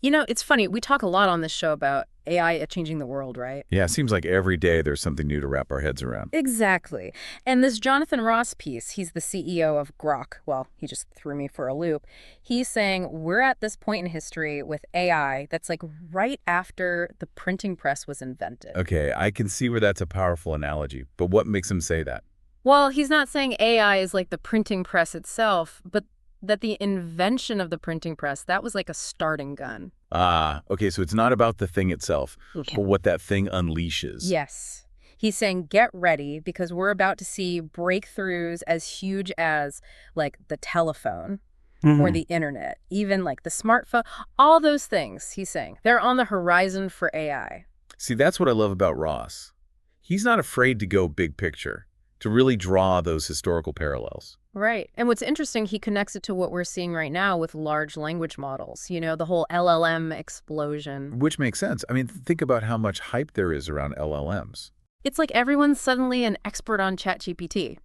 You know, it's funny. We talk a lot on this show about AI changing the world, right? Yeah, it seems like every day there's something new to wrap our heads around. Exactly. And this Jonathan Ross piece, he's the CEO of Groq. Well, he just threw me for a loop. He's saying we're at this point in history with AI that's like right after the printing press was invented. Okay, I can see where that's a powerful analogy, but what makes him say that? Well, he's not saying AI is like the printing press itself, but that the invention of the printing press, that was like a starting gun. Ah, okay, so it's not about the thing itself, Okay. but what that thing unleashes. Yes. He's saying get ready because we're about to see breakthroughs as huge as like the telephone or Mhm. the internet, even like the smartphone, all those things, he's saying. They're on the horizon for AI. See, that's what I love about Ross. He's not afraid to go big picture, to really draw those historical parallels. Right. And what's interesting, he connects it to what we're seeing right now with large language models, you know, the whole LLM explosion. Which makes sense. I mean, think about how much hype there is around LLMs. It's like everyone's suddenly an expert on ChatGPT.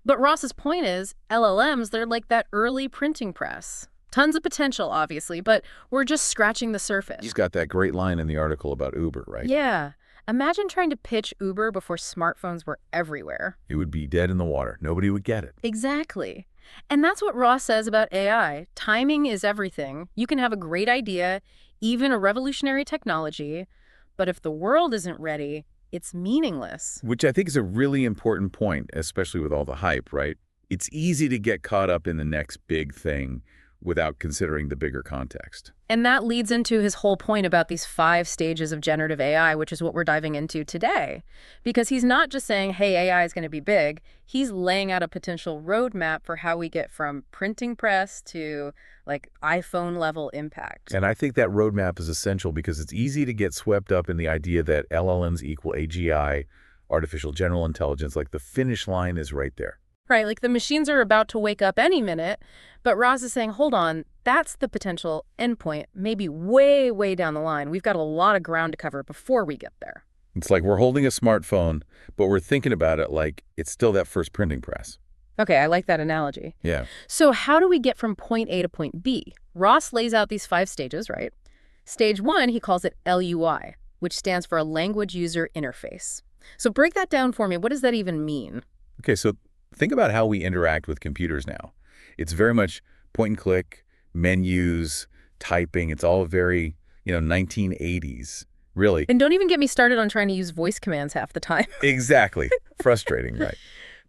But Ross's point is, LLMs, they're like that early printing press. Tons of potential, obviously, but we're just scratching the He's surface. got that great line in the article about Uber, right? Yeah. Imagine trying to pitch Uber before smartphones were everywhere. It would be dead in the water. Nobody would get it. Exactly. And that's what Ross says about AI. Timing is everything. You can have a great idea, even a revolutionary technology, but if the world isn't ready, it's meaningless. Which I think is a really important point, especially with all the hype, right? It's easy to get caught up in the next big thing without considering the bigger context. And that leads into his whole point about these 5 stages of generative AI, which is what we're diving into today. Because he's not just saying, hey, AI is going to be big. He's laying out a potential roadmap for how we get from printing press to like iPhone level impact. And I think that roadmap is essential because it's easy to get swept up in the idea that LLMs equal AGI, artificial general intelligence, like the finish line is right there. Right, like the machines are about to wake up any minute, but Roz is saying, hold on, that's the potential endpoint, maybe way, way down the line. We've got a lot of ground to cover before we get there. It's like we're holding a smartphone, but we're thinking about it like it's still that first printing press. Okay, I like that analogy. Yeah. So how do we get from point A to point B? Ross lays out these 5 stages, right? Stage 1, he calls it LUI, which stands for a language user interface. So break that down for me. What does that even mean? Okay, so think about how we interact with computers now. It's very much point and click, menus, typing. It's all very, 1980s, really. And don't even get me started on trying to use voice commands half the time. Exactly. Frustrating, right?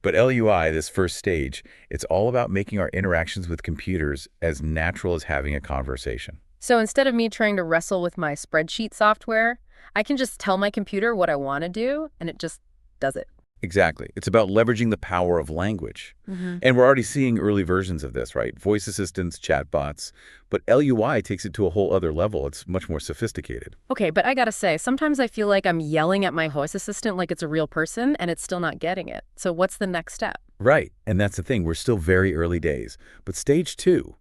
But LUI, this first stage, it's all about making our interactions with computers as natural as having a conversation. So instead of me trying to wrestle with my spreadsheet software, I can just tell my computer what I want to do, and it just does it. Exactly. It's about leveraging the power of language. And we're already seeing early versions of this, right? Voice assistants, chatbots. But LUI takes it to a whole other level. It's much more sophisticated. Okay, but I gotta say, sometimes I feel like I'm yelling at my voice assistant like it's a real person, and it's still not getting it. So what's the next step? Right. And that's the thing. We're still very early days. But stage 2,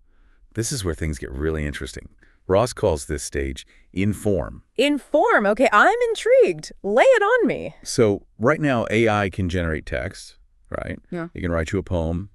this is where things get really interesting. Ross calls this stage inform. Inform. Okay, I'm intrigued. Lay it on me. So right now, AI can generate text, right? Yeah. It can write you a poem,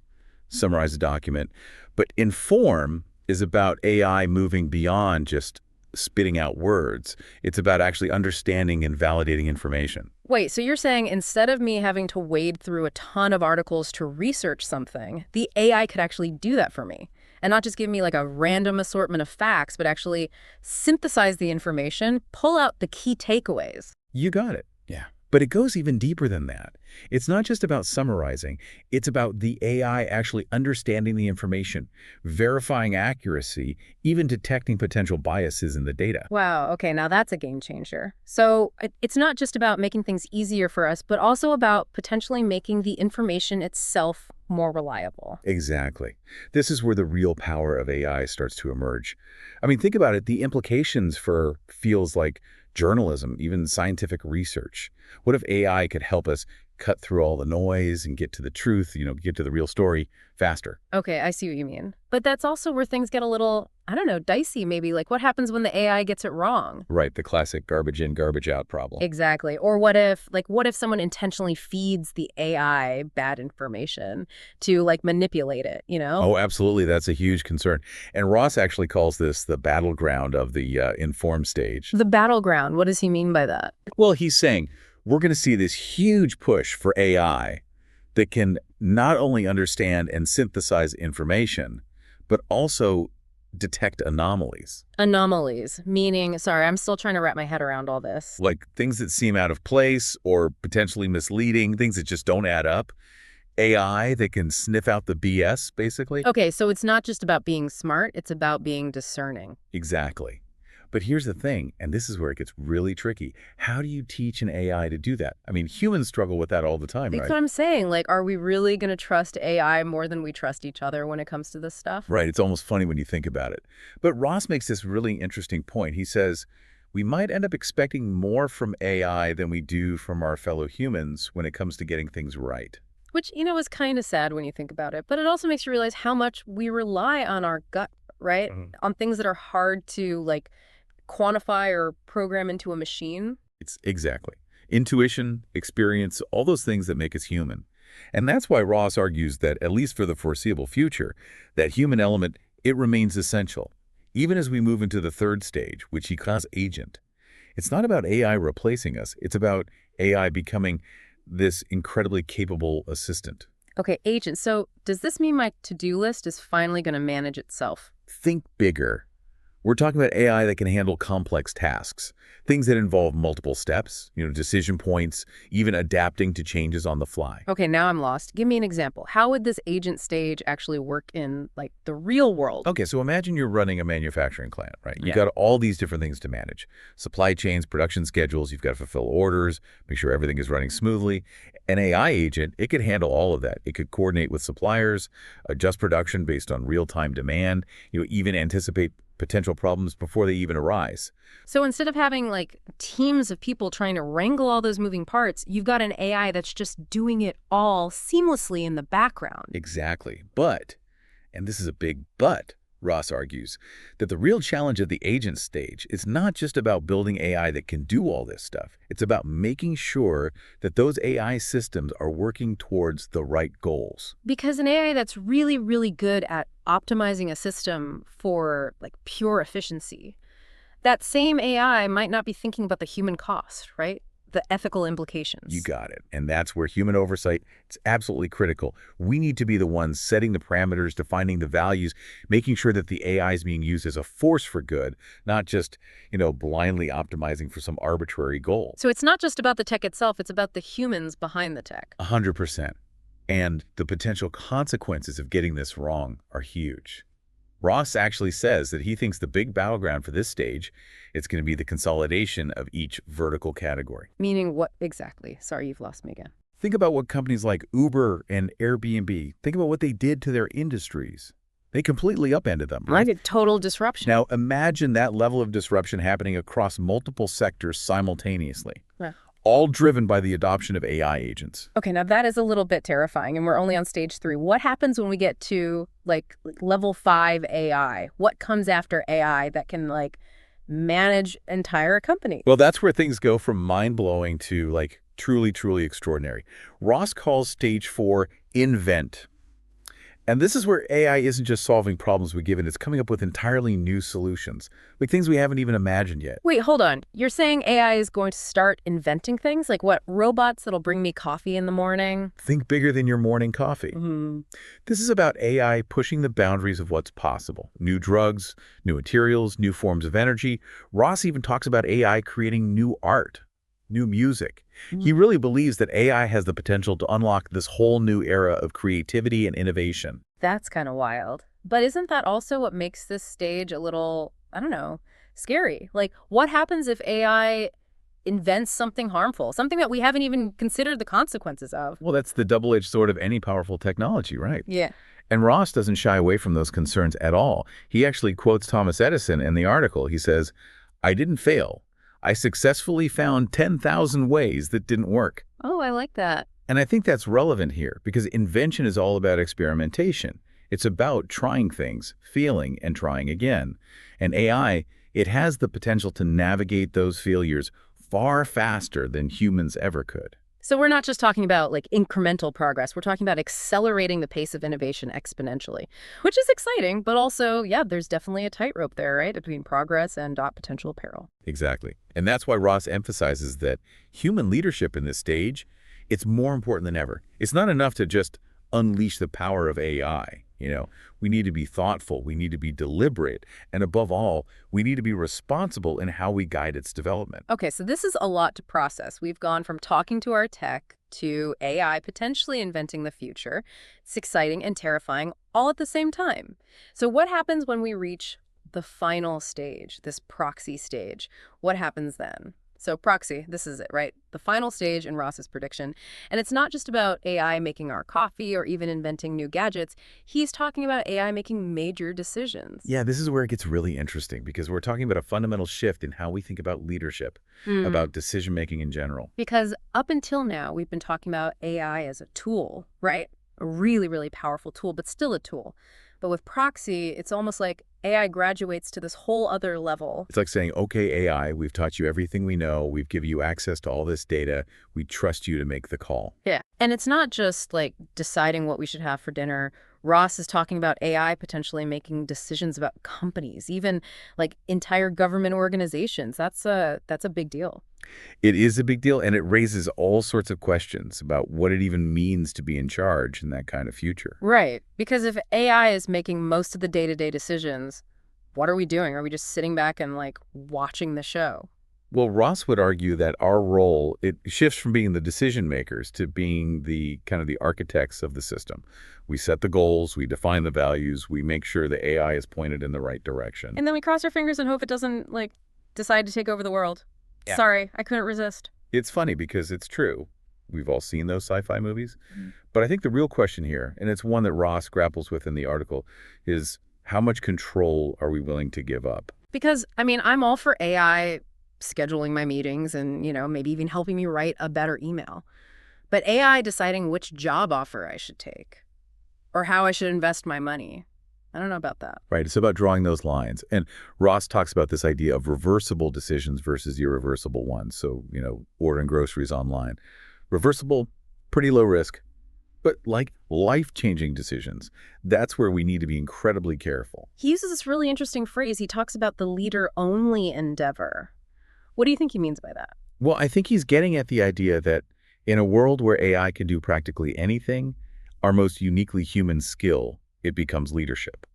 summarize a document. But inform is about AI moving beyond just spitting out words. It's about actually understanding and validating information. Wait, so you're saying instead of me having to wade through a ton of articles to research something, the AI could actually do that for me? And not just give me like a random assortment of facts, but actually synthesize the information, pull out the key takeaways. You got it. Yeah. But it goes even deeper than that. It's not just about summarizing. It's about the AI actually understanding the information, verifying accuracy, even detecting potential biases in the data. Wow, okay, now that's a game changer. So it's not just about making things easier for us, but also about potentially making the information itself more reliable. Exactly. This is where the real power of AI starts to emerge. I mean, think about it. The implications for fields like journalism, even scientific research. What if AI could help us cut through all the noise and get to the truth, get to the real story faster. Okay, I see what you mean. But that's also where things get a little, I don't know, dicey maybe. Like what happens when the AI gets it wrong? Right, the classic garbage in, garbage out problem. Exactly. Or what if someone intentionally feeds the AI bad information to like manipulate it, you know? Oh, absolutely. That's a huge concern. And Ross actually calls this the battleground of the informed stage. The battleground, what does he mean by that? Well, he's saying we're going to see this huge push for AI that can not only understand and synthesize information, but also detect anomalies, Anomalies, meaning, sorry, I'm still trying to wrap my head around all this. like things that seem out of place or potentially misleading, things that just don't add up. AI that can sniff out the BS, basically. Okay, so it's not just about being smart, it's about being discerning. Exactly. But here's the thing, and this is where it gets really tricky. How do you teach an AI to do that? I mean, humans struggle with that all the time, That's right? what I'm saying. Like, are we really going to trust AI more than we trust each other when it comes to this stuff? Right, it's almost funny when you think about it. But Ross makes this really interesting point. He says, we might end up expecting more from AI than we do from our fellow humans when it comes to getting things right. Which, is kind of sad when you think about it. But it also makes you realize how much we rely on our gut, right? On things that are hard to, like, quantify or program into a machine. It's exactly. Intuition, experience, all those things that make us human. And that's why Ross argues that, at least for the foreseeable future, that human element, it remains essential. Even as we move into the third stage, which he calls agent. It's not about AI replacing us. It's about AI becoming this incredibly capable assistant. Okay, agent. So does this mean my to-do list is finally going to manage itself? Think bigger. We're talking about AI that can handle complex tasks, things that involve multiple steps, decision points, even adapting to changes on the fly. Okay, now I'm lost. Give me an example. How would this agent stage actually work in, like, the real world? Okay, so imagine you're running a manufacturing plant, right? You've Yeah. got all these different things to manage. Supply chains, production schedules, you've got to fulfill orders, make sure everything is running smoothly. An AI agent, it could handle all of that. It could coordinate with suppliers, adjust production based on real-time demand, even anticipate potential problems before they even arise. So instead of having, like, teams of people trying to wrangle all those moving parts, you've got an AI that's just doing it all seamlessly in the background. Exactly. But, and this is a big but, Ross argues, that the real challenge at the agent stage is not just about building AI that can do all this stuff. It's about making sure that those AI systems are working towards the right goals. Because an AI that's really, really good at optimizing a system for, like, pure efficiency, that same AI might not be thinking about the human cost, right? The ethical implications. You got it. And that's where human oversight is absolutely critical. We need to be the ones setting the parameters, defining the values, making sure that the AI is being used as a force for good, not just, blindly optimizing for some arbitrary goal. So it's not just about the tech itself, it's about the humans behind the tech. 100%. And the potential consequences of getting this wrong are huge. Ross actually says that he thinks the big battleground for this stage is going to be the consolidation of each vertical category. Meaning what exactly? Sorry, you've lost me again. Think about what companies like Uber and Airbnb, think about what they did to their industries. They completely upended them, right? Right, total disruption. Now, imagine that level of disruption happening across multiple sectors simultaneously, Yeah. all driven by the adoption of AI agents. Okay, now that is a little bit terrifying, and we're only on stage 3. What happens when we get to, like level 5 AI? What comes after AI that can, like, manage entire company? Well, that's where things go from mind-blowing to, like, truly, truly extraordinary. Ross calls stage 4 invent. And this is where AI isn't just solving problems we give it, it's coming up with entirely new solutions, like things we haven't even imagined yet. Wait, hold on. You're saying AI is going to start inventing things? Like what, robots that'll bring me coffee in the morning? Think bigger than your morning coffee. This is about AI pushing the boundaries of what's possible. New drugs, new materials, new forms of energy. Ross even talks about AI creating new art, new music. He really believes that AI has the potential to unlock this whole new era of creativity and innovation. That's kind of wild. But isn't that also what makes this stage a little, I don't know, scary? Like, what happens if AI invents something harmful, something that we haven't even considered the consequences of? Well, that's the double-edged sword of any powerful technology, right? Yeah. And Ross doesn't shy away from those concerns at all. He actually quotes Thomas Edison in the article. He says, "I didn't fail. I successfully found 10,000 ways that didn't work." Oh, I like that. And I think that's relevant here because invention is all about experimentation. It's about trying things, failing, and trying again. And AI, it has the potential to navigate those failures far faster than humans ever could. So we're not just talking about like incremental progress. We're talking about accelerating the pace of innovation exponentially, which is exciting, but also, yeah, there's definitely a tightrope there, right, between progress and potential peril. Exactly. And that's why Ross emphasizes that human leadership in this stage, it's more important than ever. It's not enough to just unleash the power of AI. We need to be thoughtful, we need to be deliberate, and above all, we need to be responsible in how we guide its development. Okay, so this is a lot to process. We've gone from talking to our tech to AI potentially inventing the future. It's exciting and terrifying all at the same time. So what happens when we reach the final stage, this proxy stage? What happens then? So proxy, this is it, right? The final stage in Ross's prediction. And it's not just about AI making our coffee or even inventing new gadgets. He's talking about AI making major decisions. Yeah, this is where it gets really interesting because we're talking about a fundamental shift in how we think about leadership, Hmm. about decision-making in general. Because up until now, we've been talking about AI as a tool, right? A really, really powerful tool, but still a tool. But with proxy, it's almost like AI graduates to this whole other level. It's like saying, okay, AI, we've taught you everything we know. We've given you access to all this data. We trust you to make the call. Yeah. And it's not just like deciding what we should have for dinner. Ross is talking about AI potentially making decisions about companies, even like entire government organizations. That's a big deal. It is a big deal, and it raises all sorts of questions about what it even means to be in charge in that kind of future. Right. Because if AI is making most of the day-to-day decisions, what are we doing? Are we just sitting back and like watching the show? Well, Ross would argue that our role, it shifts from being the decision makers to being the kind of the architects of the system. We set the goals, we define the values, we make sure the AI is pointed in the right direction. And then we cross our fingers and hope it doesn't like decide to take over the world. Yeah. Sorry, I couldn't resist. It's funny because it's true. We've all seen those sci-fi movies. Mhm. But I think the real question here, and it's one that Ross grapples with in the article, is how much control are we willing to give up? Because I mean, I'm all for AI scheduling my meetings and, maybe even helping me write a better email. But AI deciding which job offer I should take or how I should invest my money. I don't know about that. Right? It's about drawing those lines. And Ross talks about this idea of reversible decisions versus irreversible ones. So, ordering groceries online. Reversible, pretty low risk. But like life-changing decisions, that's where we need to be incredibly careful. He uses this really interesting phrase. He talks about the leader-only endeavor. What do you think he means by that? Well, I think he's getting at the idea that in a world where AI can do practically anything, our most uniquely human skill, it becomes leadership.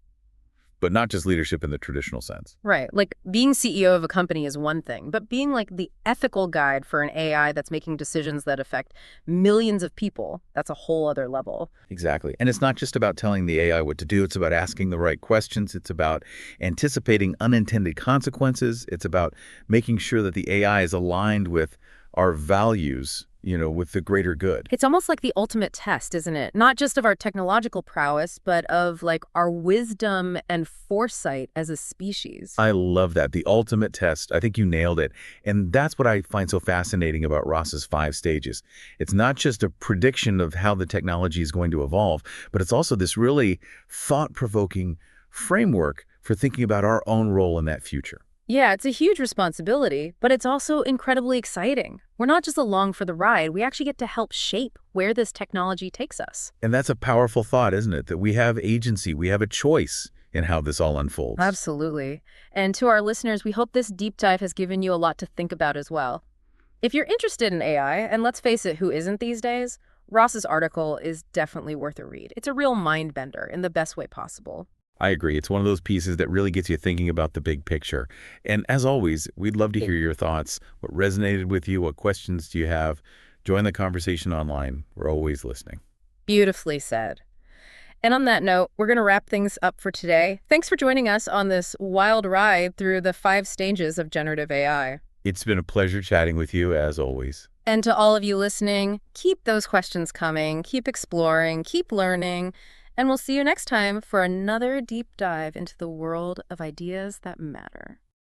But not just leadership in the traditional sense. Right. Like being CEO of a company is one thing, but being like the ethical guide for an AI that's making decisions that affect millions of people, that's a whole other level. Exactly. And it's not just about telling the AI what to do. It's about asking the right questions. It's about anticipating unintended consequences. It's about making sure that the AI is aligned with our values, with the greater good. It's almost like the ultimate test, isn't it? Not just of our technological prowess, but of like our wisdom and foresight as a species. I love that. The ultimate test. I think you nailed it. And that's what I find so fascinating about Ross's 5 stages. It's not just a prediction of how the technology is going to evolve, but it's also this really thought-provoking framework for thinking about our own role in that future. Yeah, it's a huge responsibility, but it's also incredibly exciting. We're not just along for the ride, we actually get to help shape where this technology takes us. And that's a powerful thought, isn't it? That we have agency, we have a choice in how this all unfolds. Absolutely. And to our listeners, we hope this deep dive has given you a lot to think about as well. If you're interested in AI, and let's face it, who isn't these days, Ross's article is definitely worth a read. It's a real mind bender in the best way possible. I agree. It's one of those pieces that really gets you thinking about the big picture. And as always, we'd love to hear your thoughts. What resonated with you? What questions do you have? Join the conversation online. We're always listening. Beautifully said. And on that note, we're going to wrap things up for today. Thanks for joining us on this wild ride through the 5 stages of generative AI. It's been a pleasure chatting with you, as always. And to all of you listening, keep those questions coming, keep exploring, keep learning, and we'll see you next time for another deep dive into the world of ideas that matter.